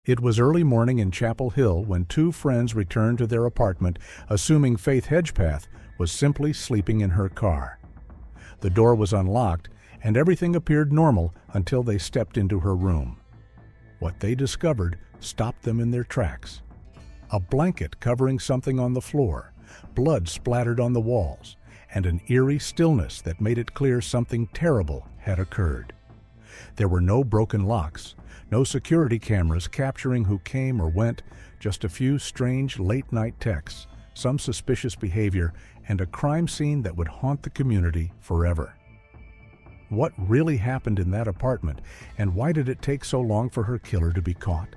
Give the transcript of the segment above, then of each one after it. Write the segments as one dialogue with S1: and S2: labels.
S1: It was early morning in Chapel Hill when two friends returned to their apartment, assuming Faith Hedgepeth was simply sleeping in her car. The door was unlocked, and everything appeared normal until they stepped into her room. What they discovered stopped them in their tracks. A blanket covering something on the floor, blood splattered on the walls, and an eerie stillness that made it clear something terrible had occurred. There were no broken locks, no security cameras capturing who came or went, just a few strange late-night texts, some suspicious behavior, and a crime scene that would haunt the community forever. What really happened in that apartment, and why did it take so long for her killer to be caught?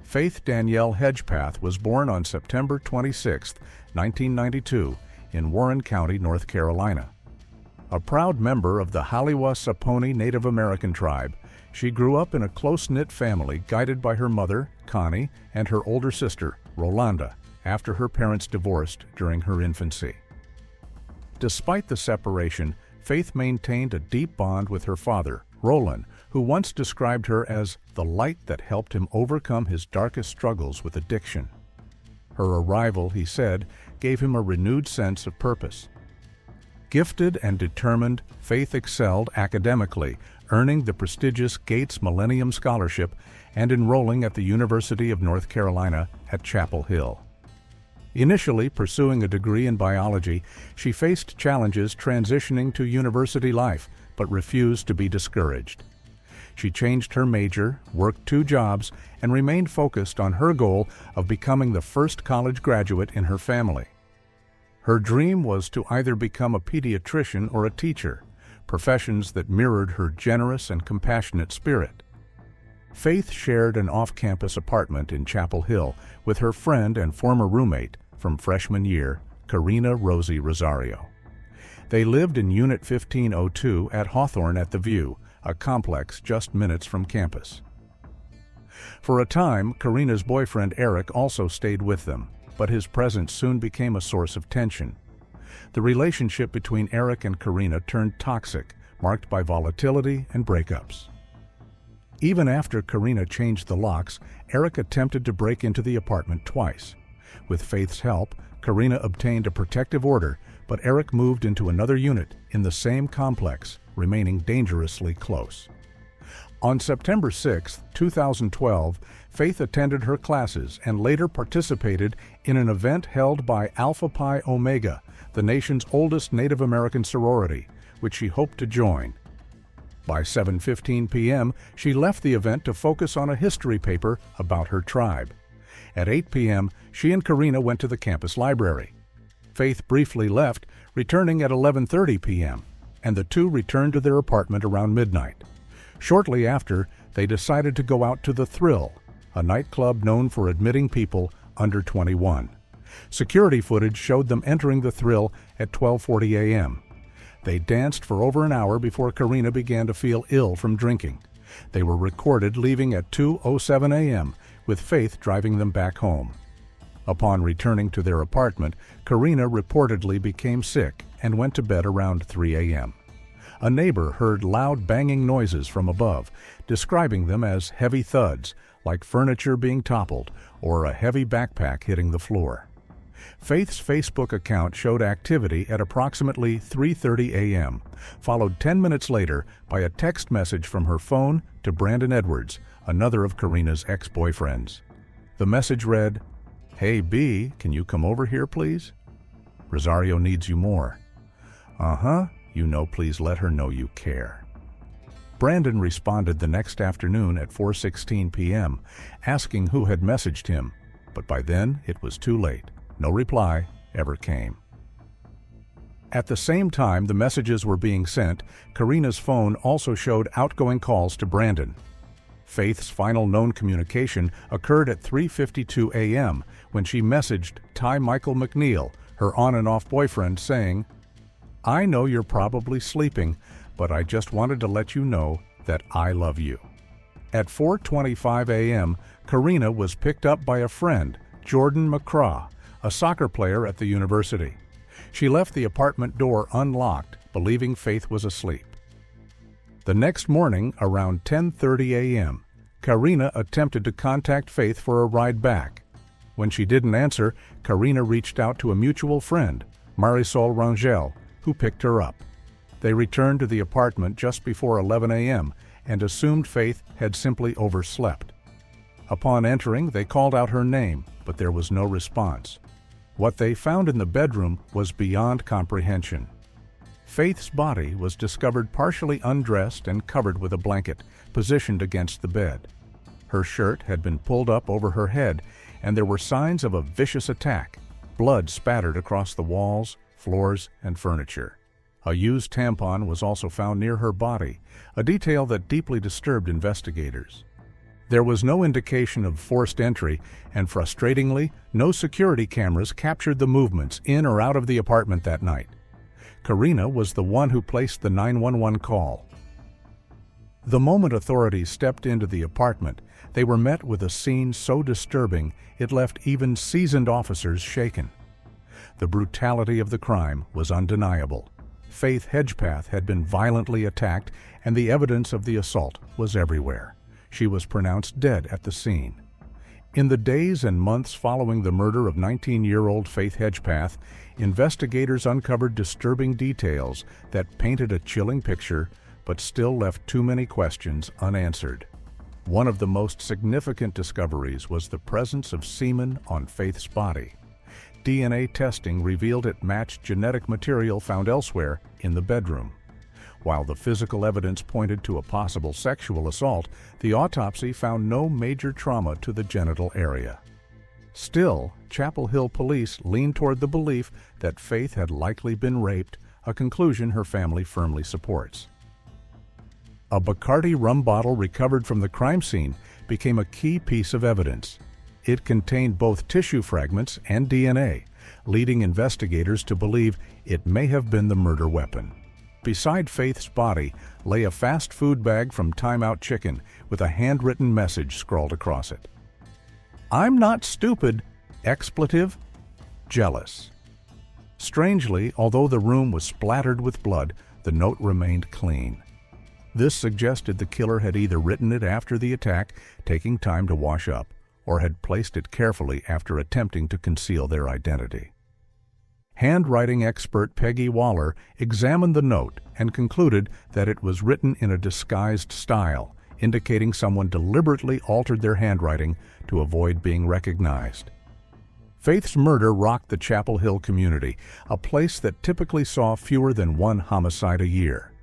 S1: Faith Danielle Hedgepeth was born on September 26, 1992, in Warren County, North Carolina. A proud member of the Haliwa-Saponi Native American tribe, she grew up in a close-knit family guided by her mother, Connie, and her older sister, Rolanda, after her parents divorced during her infancy. Despite the separation, Faith maintained a deep bond with her father, Roland, who once described her as the light that helped him overcome his darkest struggles with addiction. Her arrival, he said, gave him a renewed sense of purpose. Gifted and determined, Faith excelled academically, earning the prestigious Gates Millennium Scholarship and enrolling at the University of North Carolina at Chapel Hill. Initially pursuing a degree in biology, she faced challenges transitioning to university life, but refused to be discouraged. She changed her major, worked 2 jobs, and remained focused on her goal of becoming the first college graduate in her family. Her dream was to either become a pediatrician or a teacher, professions that mirrored her generous and compassionate spirit. Faith shared an off-campus apartment in Chapel Hill with her friend and former roommate from freshman year, Karina Rosie Rosario. They lived in Unit 1502 at Hawthorne at the View, a complex just minutes from campus. For a time, Karina's boyfriend Eric also stayed with them, but his presence soon became a source of tension. The relationship between Eric and Karina turned toxic, marked by volatility and breakups. Even after Karina changed the locks, Eric attempted to break into the apartment twice. With Faith's help, Karina obtained a protective order, but Eric moved into another unit in the same complex, remaining dangerously close. On September 6, 2012, Faith attended her classes and later participated in an event held by Alpha Pi Omega, the nation's oldest Native American sorority, which she hoped to join. By 7:15 p.m., she left the event to focus on a history paper about her tribe. At 8 p.m., she and Karina went to the campus library. Faith briefly left, returning at 11:30 p.m., and the two returned to their apartment around midnight. Shortly after, they decided to go out to The Thrill, a nightclub known for admitting people under 21. Security footage showed them entering The Thrill at 12:40 a.m. They danced for over an hour before Karina began to feel ill from drinking. They were recorded leaving at 2:07 a.m., with Faith driving them back home. Upon returning to their apartment, Karina reportedly became sick and went to bed around 3 a.m. A neighbor heard loud banging noises from above, describing them as heavy thuds, like furniture being toppled or a heavy backpack hitting the floor. Faith's Facebook account showed activity at approximately 3:30 a.m., followed 10 minutes later by a text message from her phone to Brandon Edwards, another of Karina's ex-boyfriends. The message read, "Hey B, can you come over here please? Rosario needs you more. Uh-huh, you know, please let her know you care." Brandon responded the next afternoon at 4:16 p.m., asking who had messaged him, but by then it was too late. No reply ever came. At the same time the messages were being sent, Karina's phone also showed outgoing calls to Brandon. Faith's final known communication occurred at 3:52 a.m. when she messaged Ty Michael McNeil, her on and off boyfriend, saying, "I know you're probably sleeping, but I just wanted to let you know that I love you." At 4:25 a.m., Karina was picked up by a friend, Jordan McCraw, a soccer player at the university. She left the apartment door unlocked, believing Faith was asleep. The next morning, around 10:30 a.m., Karina attempted to contact Faith for a ride back. When she didn't answer, Karina reached out to a mutual friend, Marisol Rangel, who picked her up. They returned to the apartment just before 11 a.m. and assumed Faith had simply overslept. Upon entering, they called out her name, but there was no response. What they found in the bedroom was beyond comprehension. Faith's body was discovered partially undressed and covered with a blanket, positioned against the bed. Her shirt had been pulled up over her head, and there were signs of a vicious attack. Blood spattered across the walls, floors, and furniture. A used tampon was also found near her body, a detail that deeply disturbed investigators. There was no indication of forced entry, and frustratingly, no security cameras captured the movements in or out of the apartment that night. Karina was the one who placed the 911 call. The moment authorities stepped into the apartment, they were met with a scene so disturbing it left even seasoned officers shaken. The brutality of the crime was undeniable. Faith Hedgepeth had been violently attacked, and the evidence of the assault was everywhere. She was pronounced dead at the scene. In the days and months following the murder of 19-year-old Faith Hedgepeth, investigators uncovered disturbing details that painted a chilling picture but still left too many questions unanswered. One of the most significant discoveries was the presence of semen on Faith's body. DNA testing revealed it matched genetic material found elsewhere in the bedroom. While the physical evidence pointed to a possible sexual assault, the autopsy found no major trauma to the genital area. Still, Chapel Hill police leaned toward the belief that Faith had likely been raped, a conclusion her family firmly supports. A Bacardi rum bottle recovered from the crime scene became a key piece of evidence. It contained both tissue fragments and DNA, leading investigators to believe it may have been the murder weapon. Beside Faith's body lay a fast food bag from Time Out Chicken with a handwritten message scrawled across it. "I'm not stupid, expletive, jealous." Strangely, although the room was splattered with blood, the note remained clean. This suggested the killer had either written it after the attack, taking time to wash up, or had placed it carefully after attempting to conceal their identity. Handwriting expert Peggy Waller examined the note and concluded that it was written in a disguised style, indicating someone deliberately altered their handwriting to avoid being recognized. Faith's murder rocked the Chapel Hill community, a place that typically saw fewer than one homicide a year.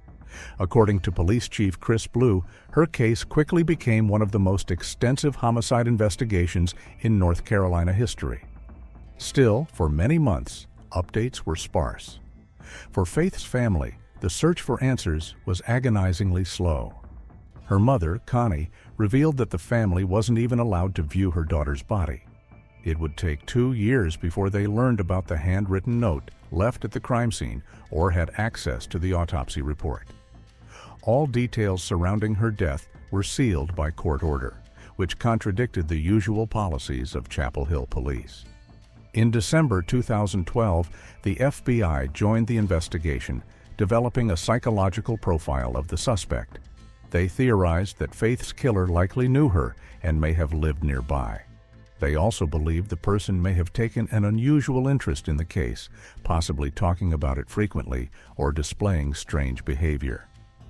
S1: According to Police Chief Chris Blue, her case quickly became one of the most extensive homicide investigations in North Carolina history. Still, for many months, updates were sparse. For Faith's family, the search for answers was agonizingly slow. Her mother, Connie, revealed that the family wasn't even allowed to view her daughter's body. It would take 2 years before they learned about the handwritten note left at the crime scene or had access to the autopsy report. All details surrounding her death were sealed by court order, which contradicted the usual policies of Chapel Hill police. In December 2012, the FBI joined the investigation, developing a psychological profile of the suspect. They theorized that Faith's killer likely knew her and may have lived nearby. They also believed the person may have taken an unusual interest in the case, possibly talking about it frequently or displaying strange behavior.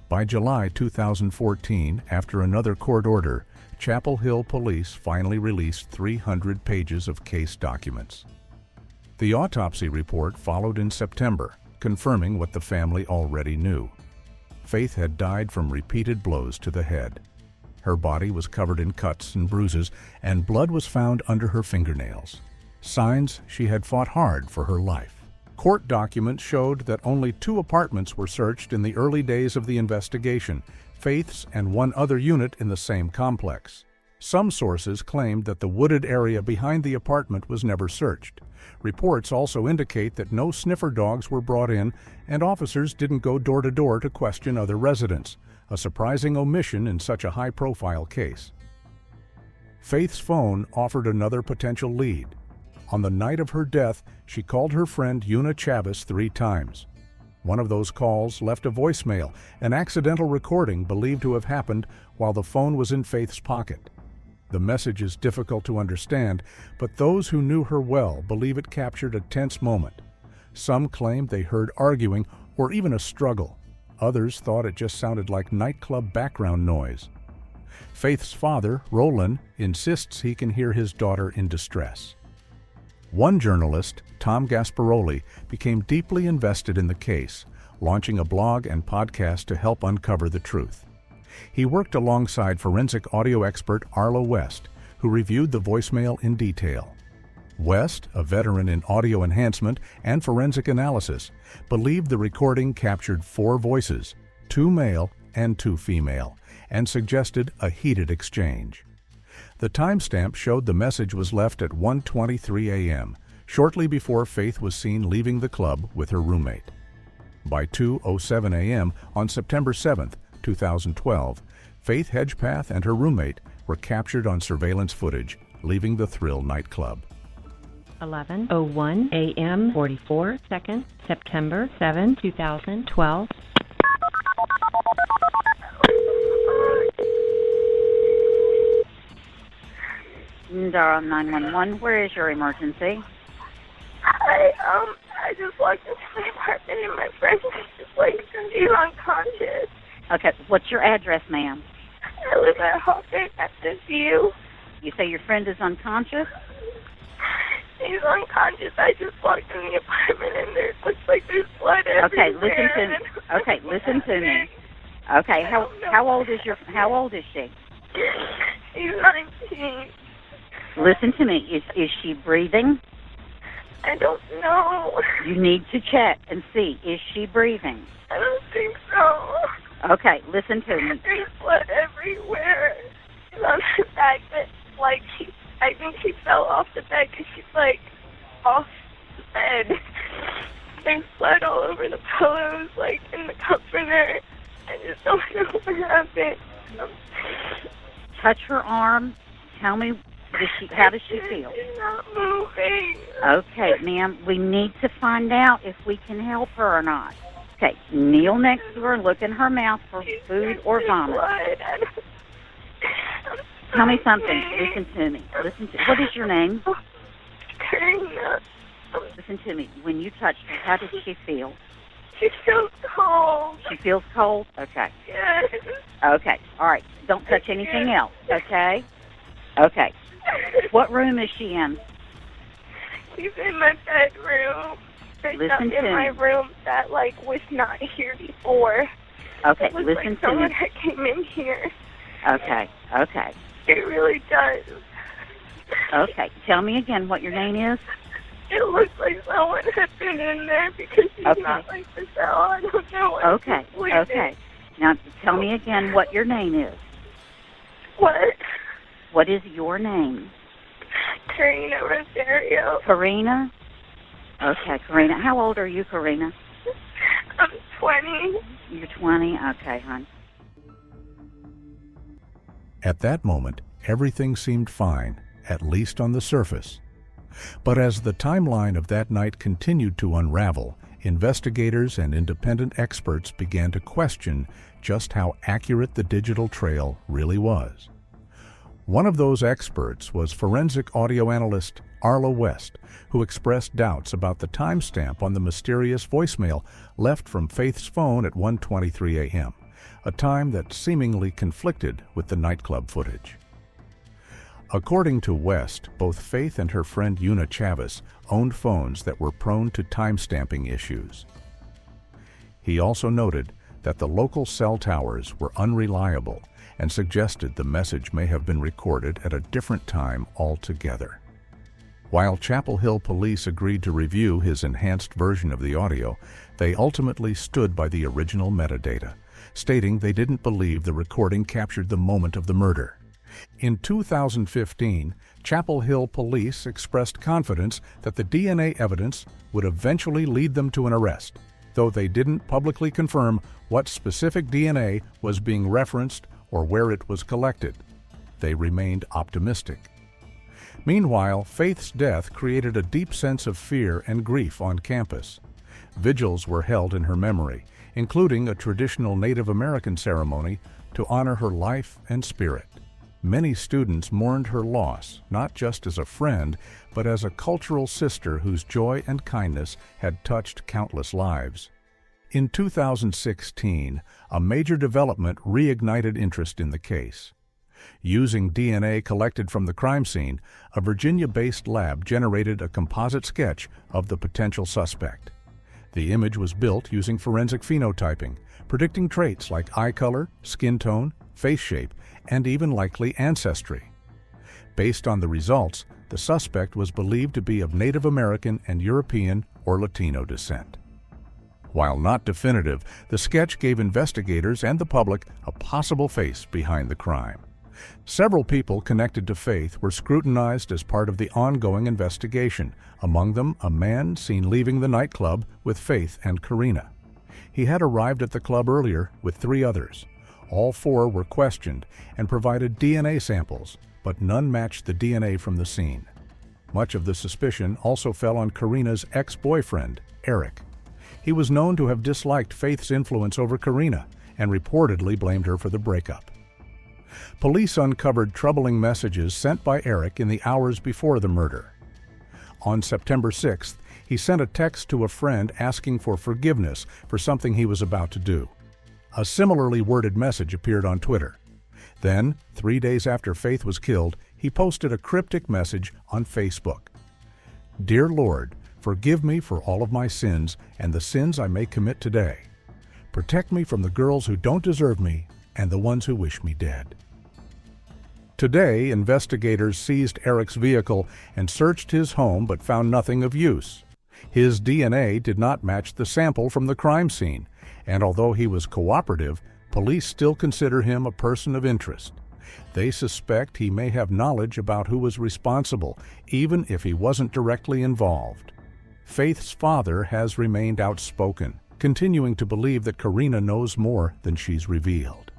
S1: By July 2014, after another court order, Chapel Hill police finally released 300 pages of case documents. The autopsy report followed in September, confirming what the family already knew. Faith had died from repeated blows to the head. Her body was covered in cuts and bruises, and blood was found under her fingernails. Signs she had fought hard for her life. Court documents showed that only 2 apartments were searched in the early days of the investigation, Faith's and one other unit in the same complex. Some sources claimed that the wooded area behind the apartment was never searched. Reports also indicate that no sniffer dogs were brought in, and officers didn't go door to door to question other residents, a surprising omission in such a high-profile case. Faith's phone offered another potential lead. On the night of her death, she called her friend Una Chavez 3 times. One of those calls left a voicemail, an accidental recording believed to have happened while the phone was in Faith's pocket. The message is difficult to understand, but those who knew her well believe it captured a tense moment. Some claimed they heard arguing or even a struggle. Others thought it just sounded like nightclub background noise. Faith's father, Roland, insists he can hear his daughter in distress. One journalist, Tom Gasparoli, became deeply invested in the case, launching a blog and podcast to help uncover the truth. He worked alongside forensic audio expert Arlo West, who reviewed the voicemail in detail. West, a veteran in audio enhancement and forensic analysis, believed the recording captured 4 voices, 2 male and 2 female, and suggested a heated exchange. The timestamp showed the message was left at 1:23 a.m., shortly before Faith was seen leaving the club with her roommate. By 2:07 a.m. on September 7, 2012, Faith Hedgepeth and her roommate were captured on surveillance footage, leaving the Thrill nightclub.
S2: 11:01 a.m. 44 seconds, September 7, 2012.
S3: Dara 911, where is your emergency?
S4: I just walked into my apartment and my friend is just she's unconscious.
S3: Okay, what's your address, ma'am?
S4: I live at Hawthorne at the View.
S3: You say your friend is unconscious?
S4: She's unconscious. I just walked in the apartment and there looks like there's blood everywhere.
S3: Okay, listen to me. Okay, listen to me. Okay, how old is she?
S4: She's 19.
S3: Listen to me. Is she breathing?
S4: I don't know.
S3: You need to check and see. Is she breathing?
S4: I don't think so.
S3: Okay, listen to me.
S4: There's blood everywhere. She's on the back bed. I think she fell off the bed because she's off the bed. There's blood all over the pillows, in the comforter. I just don't know what happened.
S3: Touch her arm. Tell me, how does she feel?
S4: She's not moving.
S3: Okay, ma'am, we need to find out if we can help her or not. Okay, kneel next to her and look in her mouth for food or vomit. Tell me something. Listen to me. What is your name?
S4: Karina.
S3: Listen to me. When you touched her, how does she feel?
S4: She feels cold.
S3: She feels cold? Okay.
S4: Yes.
S3: Okay. All right. Don't touch anything else, okay? Okay. What room is she in?
S4: She's in my bedroom.
S3: Listen to
S4: in my
S3: me.
S4: room that was not here before.
S3: Okay,
S4: it looks
S3: listen
S4: like
S3: to
S4: someone
S3: me.
S4: that came in here.
S3: Okay.
S4: It really does.
S3: Okay. Tell me again what your name is.
S4: It looks like someone had been in there because she's not the cell. I don't know what.
S3: Okay. Now tell me again what your name is.
S4: What?
S3: What is your name?
S4: Karina Rosario.
S3: Karina? Okay, Karina. How old are you, Karina?
S4: I'm 20.
S3: You're 20? Okay, hon.
S1: At that moment, everything seemed fine, at least on the surface. But as the timeline of that night continued to unravel, investigators and independent experts began to question just how accurate the digital trail really was. One of those experts was forensic audio analyst Arlo West, who expressed doubts about the timestamp on the mysterious voicemail left from Faith's phone at 1:23 a.m., a time that seemingly conflicted with the nightclub footage. According to West, both Faith and her friend Una Chavez owned phones that were prone to timestamping issues. He also noted that the local cell towers were unreliable and suggested the message may have been recorded at a different time altogether. While Chapel Hill police agreed to review his enhanced version of the audio, they ultimately stood by the original metadata, stating they didn't believe the recording captured the moment of the murder. In 2015, Chapel Hill police expressed confidence that the DNA evidence would eventually lead them to an arrest, though they didn't publicly confirm what specific DNA was being referenced or where it was collected. They remained optimistic. Meanwhile, Faith's death created a deep sense of fear and grief on campus. Vigils were held in her memory, including a traditional Native American ceremony to honor her life and spirit. Many students mourned her loss, not just as a friend, but as a cultural sister whose joy and kindness had touched countless lives. In 2016, a major development reignited interest in the case. Using DNA collected from the crime scene, a Virginia-based lab generated a composite sketch of the potential suspect. The image was built using forensic phenotyping, predicting traits like eye color, skin tone, face shape, and even likely ancestry. Based on the results, the suspect was believed to be of Native American and European or Latino descent. While not definitive, the sketch gave investigators and the public a possible face behind the crime. Several people connected to Faith were scrutinized as part of the ongoing investigation, among them a man seen leaving the nightclub with Faith and Karina. He had arrived at the club earlier with 3 others. All 4 were questioned and provided DNA samples, but none matched the DNA from the scene. Much of the suspicion also fell on Karina's ex-boyfriend, Eric. He was known to have disliked Faith's influence over Karina and reportedly blamed her for the breakup. Police uncovered troubling messages sent by Eric in the hours before the murder. On September 6th, he sent a text to a friend asking for forgiveness for something he was about to do. A similarly worded message appeared on Twitter. Then, 3 days after Faith was killed, he posted a cryptic message on Facebook. "Dear Lord, forgive me for all of my sins and the sins I may commit today. Protect me from the girls who don't deserve me and the ones who wish me dead." Today, investigators seized Eric's vehicle and searched his home but found nothing of use. His DNA did not match the sample from the crime scene, and although he was cooperative, police still consider him a person of interest. They suspect he may have knowledge about who was responsible, even if he wasn't directly involved. Faith's father has remained outspoken, continuing to believe that Karina knows more than she's revealed.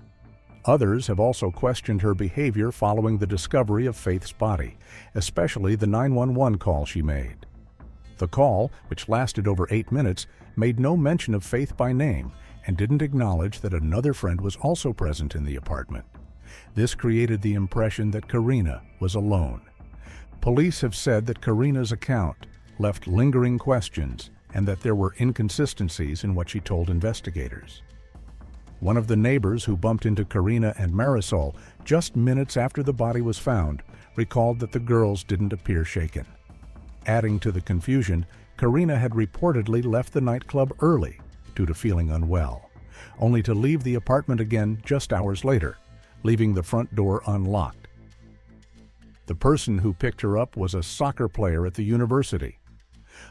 S1: Others have also questioned her behavior following the discovery of Faith's body, especially the 911 call she made. The call, which lasted over 8 minutes, made no mention of Faith by name and didn't acknowledge that another friend was also present in the apartment. This created the impression that Karina was alone. Police have said that Karina's account left lingering questions and that there were inconsistencies in what she told investigators. One of the neighbors who bumped into Karina and Marisol just minutes after the body was found recalled that the girls didn't appear shaken. Adding to the confusion, Karina had reportedly left the nightclub early due to feeling unwell, only to leave the apartment again just hours later, leaving the front door unlocked. The person who picked her up was a soccer player at the university.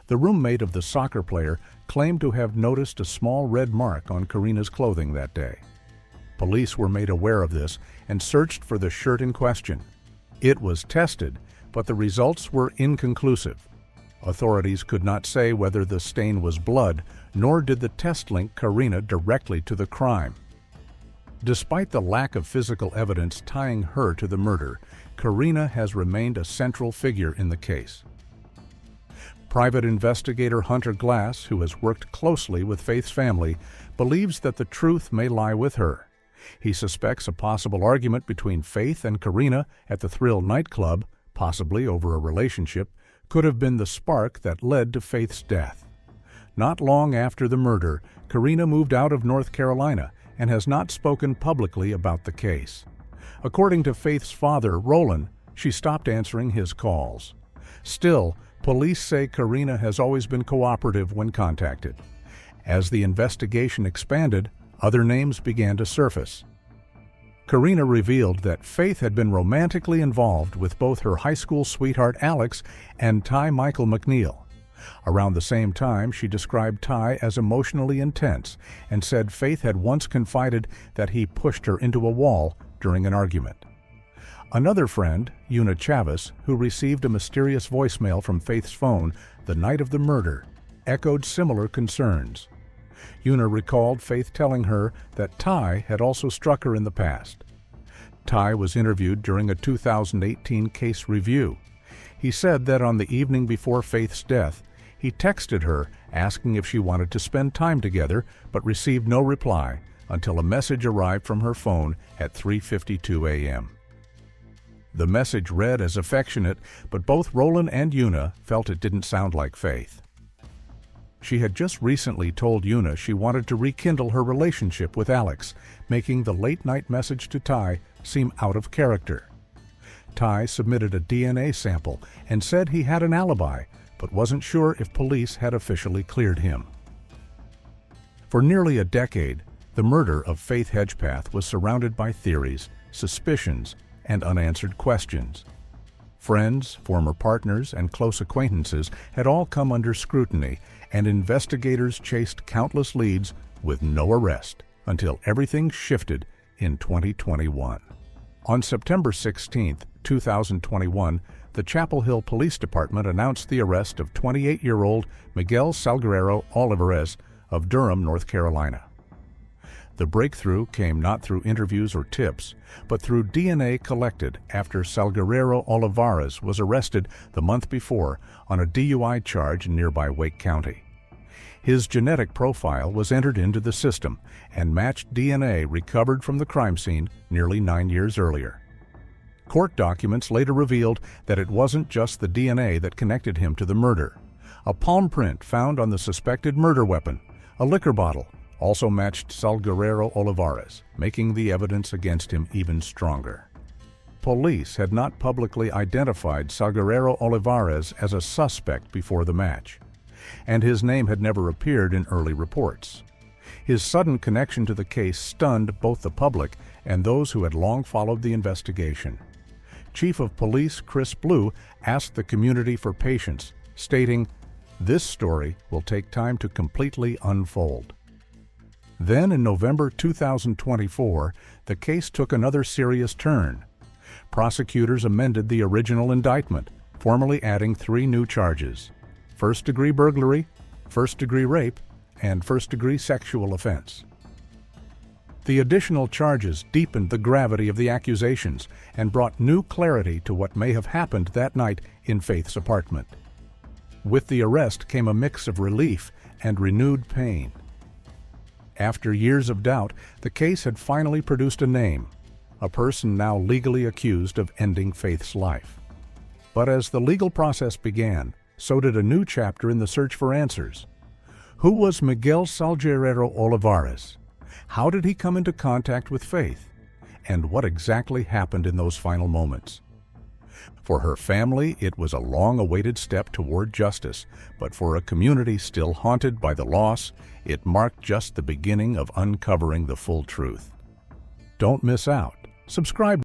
S1: The roommate of the soccer player claimed to have noticed a small red mark on Karina's clothing that day. Police were made aware of this and searched for the shirt in question. It was tested, but the results were inconclusive. Authorities could not say whether the stain was blood, nor did the test link Karina directly to the crime. Despite the lack of physical evidence tying her to the murder, Karina has remained a central figure in the case. Private investigator Hunter Glass, who has worked closely with Faith's family, believes that the truth may lie with her. He suspects a possible argument between Faith and Karina at the Thrill nightclub, possibly over a relationship, could have been the spark that led to Faith's death. Not long after the murder, Karina moved out of North Carolina and has not spoken publicly about the case. According to Faith's father, Roland, she stopped answering his calls. Still, police say Karina has always been cooperative when contacted. As the investigation expanded, other names began to surface. Karina revealed that Faith had been romantically involved with both her high school sweetheart Alex and Ty Michael McNeil. Around the same time, she described Ty as emotionally intense and said Faith had once confided that he pushed her into a wall during an argument. Another friend, Una Chavez, who received a mysterious voicemail from Faith's phone the night of the murder, echoed similar concerns. Una recalled Faith telling her that Ty had also struck her in the past. Ty was interviewed during a 2018 case review. He said that on the evening before Faith's death, He texted her asking if she wanted to spend time together, but received no reply until a message arrived from her phone at 3:52 a.m. The message read as affectionate, but both Roland and Una felt it didn't sound like Faith. She had just recently told Una she wanted to rekindle her relationship with Alex, making the late-night message to Ty seem out of character. Ty submitted a DNA sample and said he had an alibi, but wasn't sure if police had officially cleared him. For nearly a decade, the murder of Faith Hedgepeth was surrounded by theories, suspicions, and unanswered questions. Friends, former partners, and close acquaintances had all come under scrutiny, and investigators chased countless leads with no arrest until everything shifted in 2021. On September 16, 2021, the Chapel Hill Police Department announced the arrest of 28-year-old Miguel Salguero Olivares of Durham, North Carolina. The breakthrough came not through interviews or tips, but through DNA collected after Salguero Olivares was arrested the month before on a DUI charge in nearby Wake County. His genetic profile was entered into the system and matched DNA recovered from the crime scene nearly 9 years earlier. Court documents later revealed that it wasn't just the DNA that connected him to the murder. A palm print found on the suspected murder weapon, a liquor bottle, also matched Salguero Olivares, making the evidence against him even stronger. Police had not publicly identified Salguero Olivares as a suspect before the match, and his name had never appeared in early reports. His sudden connection to the case stunned both the public and those who had long followed the investigation. Chief of Police Chris Blue asked the community for patience, stating, "This story will take time to completely unfold." Then in November 2024, the case took another serious turn. Prosecutors amended the original indictment, formally adding 3 new charges: first-degree burglary, first-degree rape, and first-degree sexual offense. The additional charges deepened the gravity of the accusations and brought new clarity to what may have happened that night in Faith's apartment. With the arrest came a mix of relief and renewed pain. After years of doubt, the case had finally produced a name, a person now legally accused of ending Faith's life. But as the legal process began, so did a new chapter in the search for answers. Who was Miguel Salguero Olivares? How did he come into contact with Faith? And what exactly happened in those final moments? For her family, it was a long-awaited step toward justice, but for a community still haunted by the loss, it marked just the beginning of uncovering the full truth. Don't miss out. Subscribe